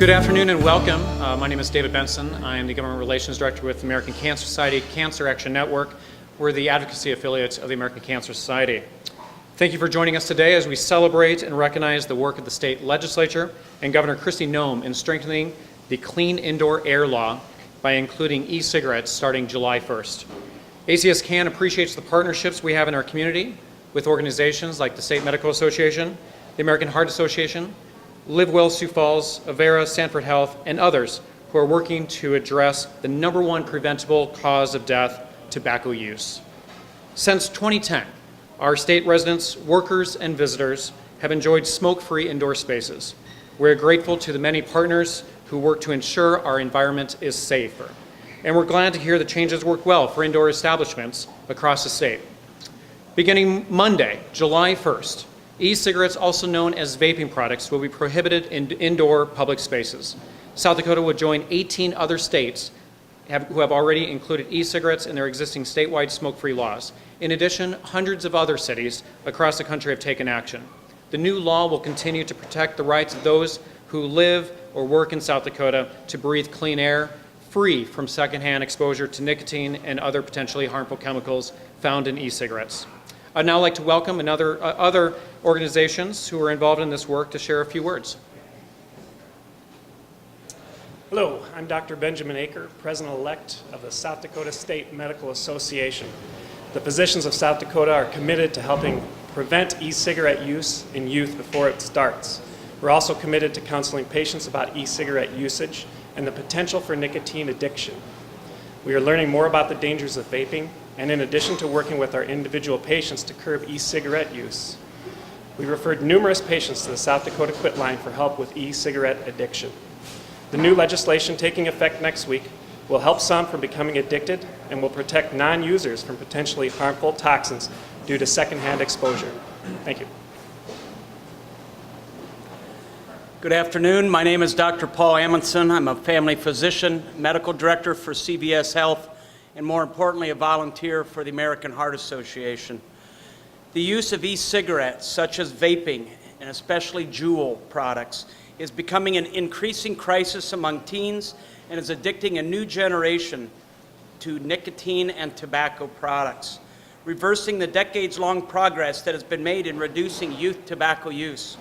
Good afternoon and welcome. My name is David Benson. I am the Government Relations Director with the American Cancer Society Cancer Action Network. We're the advocacy affiliate of the American Cancer Society. Thank you for joining us today as we celebrate and recognize the work of the state legislature and Governor Kristi Noem in strengthening the clean indoor air law by including e-cigarettes starting July 1st. ACS CAN appreciates the partnerships we have in our community with organizations like the State Medical Association, the American Heart Association, Live Well Sioux Falls, Avera, Sanford Health, and others who are working to address the #1 preventable cause of death, tobacco use. Since 2010, our state residents, workers, and visitors have enjoyed smoke-free indoor spaces. We're grateful to the many partners who work to ensure our environment is safer. And we're glad to hear the changes work well for indoor establishments across the state. Beginning Monday, July 1st, e-cigarettes, also known as vaping products, will be prohibited in indoor public spaces. South Dakota would join 18 other states who have already included e-cigarettes in their existing statewide smoke-free laws. In addition, hundreds of other cities across the country have taken action. The new law will continue to protect the rights of those who live or work in South Dakota to breathe clean air, free from secondhand exposure to nicotine and other potentially harmful chemicals found in e-cigarettes. I'd now like to welcome other organizations who are involved in this work to share a few words. Hello, I'm Dr. Benjamin Aker, President-elect of the South Dakota State Medical Association. The physicians of South Dakota are committed to helping prevent e-cigarette use in youth before it starts. We're also committed to counseling patients about e-cigarette usage and the potential for nicotine addiction. We are learning more about the dangers of vaping, and in addition to working with our individual patients to curb e-cigarette use, we referred numerous patients to the South Dakota Quit Line for help with e-cigarette addiction. The new legislation taking effect next week will help some from becoming addicted and will protect non-users from potentially harmful toxins due to secondhand exposure. Thank you. Good afternoon. My name is Dr. Paul Amundson. I'm a family physician, medical director for CVS Health, and more importantly, a volunteer for the American Heart Association. The use of e-cigarettes, such as vaping, and especially Juul products, is becoming an increasing crisis among teens and is addicting a new generation to nicotine and tobacco products, reversing the decades-long progress that has been made in reducing youth tobacco use.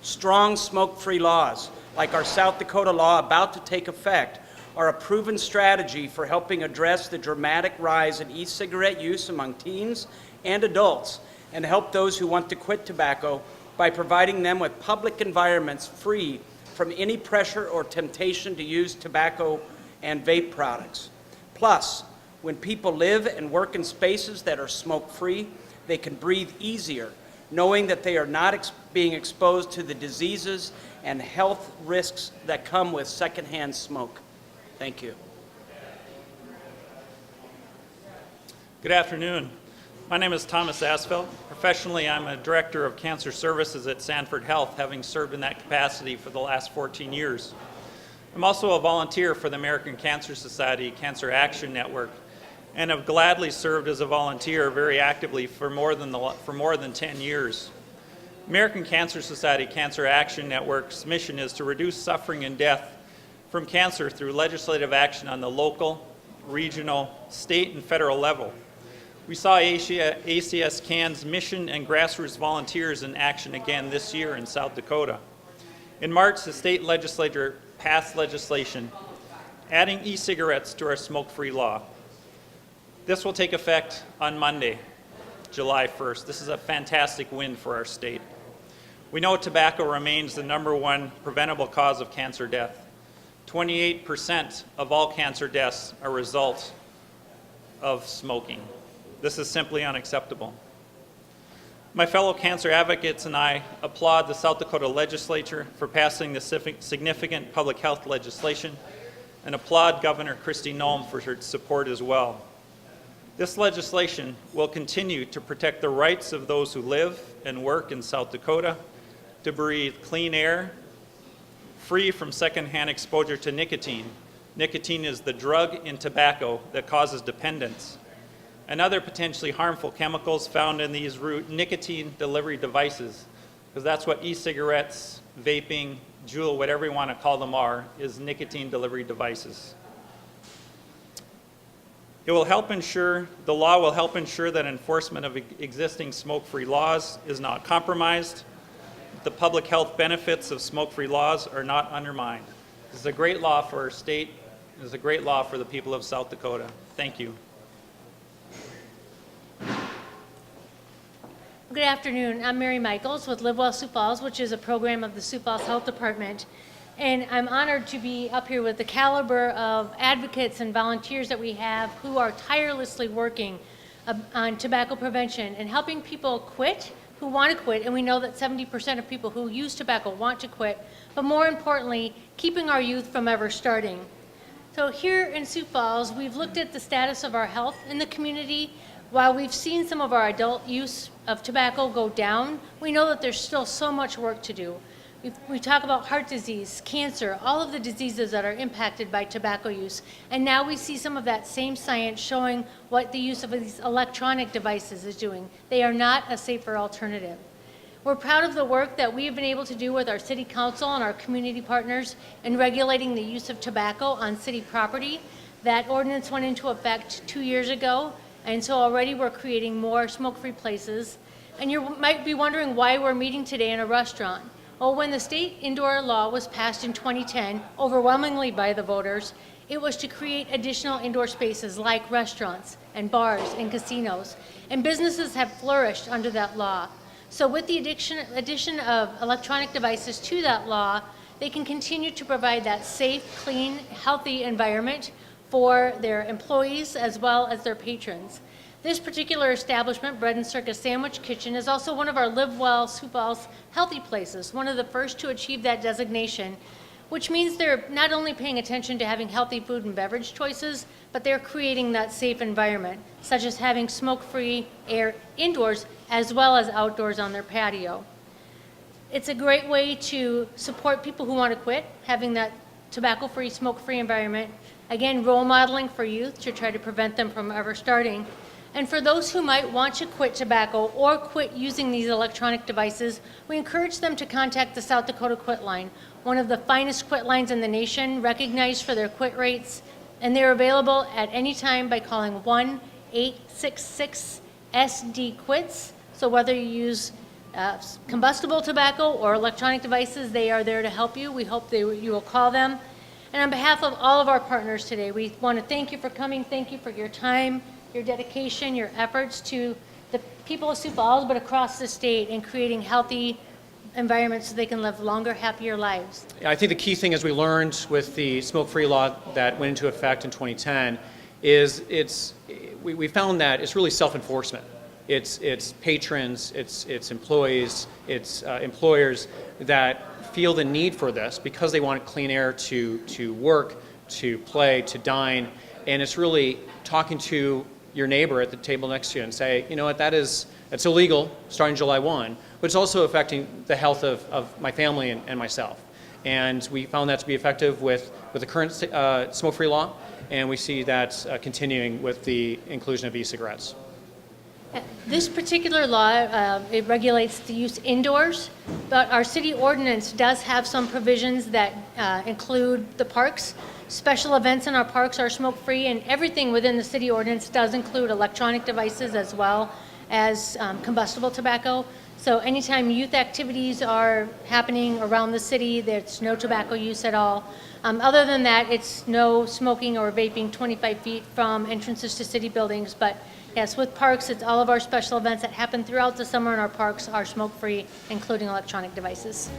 Strong smoke-free laws, like our South Dakota law about to take effect, are a proven strategy for helping address the dramatic rise in e-cigarette use among teens and adults and help those who want to quit tobacco by providing them with public environments free from any pressure or temptation to use tobacco and vape products. Plus, when people live and work in spaces that are smoke-free, they can breathe easier, knowing that they are not being exposed to the diseases and health risks that come with secondhand smoke. Thank you. Good afternoon. My name is Thomas Asfeld. Professionally, I'm a director of cancer services at Sanford Health, having served in that capacity for the last 14 years. I'm also a volunteer for the American Cancer Society Cancer Action Network, and have gladly served as a volunteer very actively for more than 10 years. American Cancer Society Cancer Action Network's mission is to reduce suffering and death from cancer through legislative action on the local, regional, state, and federal level. We saw ACS CAN's mission and grassroots volunteers in action again this year in South Dakota. In March, the state legislature passed legislation adding e-cigarettes to our smoke-free law. This will take effect on Monday, July 1st. This is a fantastic win for our state. We know tobacco remains the #1 preventable cause of cancer death. 28% of all cancer deaths are a result of smoking. This is simply unacceptable. My fellow cancer advocates and I applaud the South Dakota legislature for passing this significant public health legislation and applaud Governor Kristi Noem for her support as well. This legislation will continue to protect the rights of those who live and work in South Dakota to breathe clean air, free from secondhand exposure to nicotine. Nicotine is the drug in tobacco that causes dependence, and other potentially harmful chemicals found in these nicotine delivery devices, because that's what e-cigarettes, vaping, Juul, whatever you want to call them are, is nicotine delivery devices. The law will help ensure that enforcement of existing smoke-free laws is not compromised. The public health benefits of smoke-free laws are not undermined. This is a great law for our state. It is a great law for the people of South Dakota. Thank you. Good afternoon. I'm Mary Michaels with Live Well Sioux Falls, which is a program of the Sioux Falls Health Department. And I'm honored to be up here with the caliber of advocates and volunteers that we have who are tirelessly working on tobacco prevention and helping people quit who want to quit. And we know that 70% of people who use tobacco want to quit, but more importantly, keeping our youth from ever starting. So here in Sioux Falls, we've looked at the status of our health in the community. While we've seen some of our adult use of tobacco go down, we know that there's still so much work to do. We talk about heart disease, cancer, all of the diseases that are impacted by tobacco use. And now we see some of that same science showing what the use of these electronic devices is doing. They are not a safer alternative. We're proud of the work that we've been able to do with our city council and our community partners in regulating the use of tobacco on city property. That ordinance went into effect 2 years ago, and so already we're creating more smoke-free places. And you might be wondering why we're meeting today in a restaurant. Well, when the state indoor law was passed in 2010, overwhelmingly by the voters, it was to create additional indoor spaces like restaurants and bars and casinos. And businesses have flourished under that law. So with the addition of electronic devices to that law, they can continue to provide that safe, clean, healthy environment for their employees as well as their patrons. This particular establishment, Bread and Circus Sandwich Kitchen, is also one of our Live Well Sioux Falls healthy places, one of the first to achieve that designation, which means they're not only paying attention to having healthy food and beverage choices, but they're creating that safe environment, such as having smoke-free air indoors as well as outdoors on their patio. It's a great way to support people who want to quit, having that tobacco-free, smoke-free environment. Again, role modeling for youth to try to prevent them from ever starting. And for those who might want to quit tobacco or quit using these electronic devices, we encourage them to contact the South Dakota Quit Line, one of the finest quit lines in the nation, recognized for their quit rates. And they're available at any time by calling 1-866-SD-QUITS. So whether you use combustible tobacco or electronic devices, they are there to help you. We hope you will call them. And on behalf of all of our partners today, we want to thank you for coming. Thank you for your time, your dedication, your efforts to the people of Sioux Falls, but across the state, in creating healthy environments so they can live longer, happier lives. I think the key thing, as we learned with the smoke-free law that went into effect in 2010, is we found that it's really self-enforcement. It's patrons, it's employees, it's employers that feel the need for this because they want clean air to work, to play, to dine, and it's really talking to your neighbor at the table next to you and say, you know what, that's illegal starting July 1, but it's also affecting the health of my family and myself. And we found that to be effective with the current smoke-free law, and we see that continuing with the inclusion of e-cigarettes. This particular law, it regulates the use indoors, but our city ordinance does have some provisions that include the parks. Special events in our parks are smoke-free, and everything within the city ordinance does include electronic devices as well as combustible tobacco. So anytime youth activities are happening around the city, there's no tobacco use at all. Other than that, it's no smoking or vaping 25 feet from entrances to city buildings. But yes, with parks, it's all of our special events that happen throughout the summer in our parks are smoke-free, including electronic devices.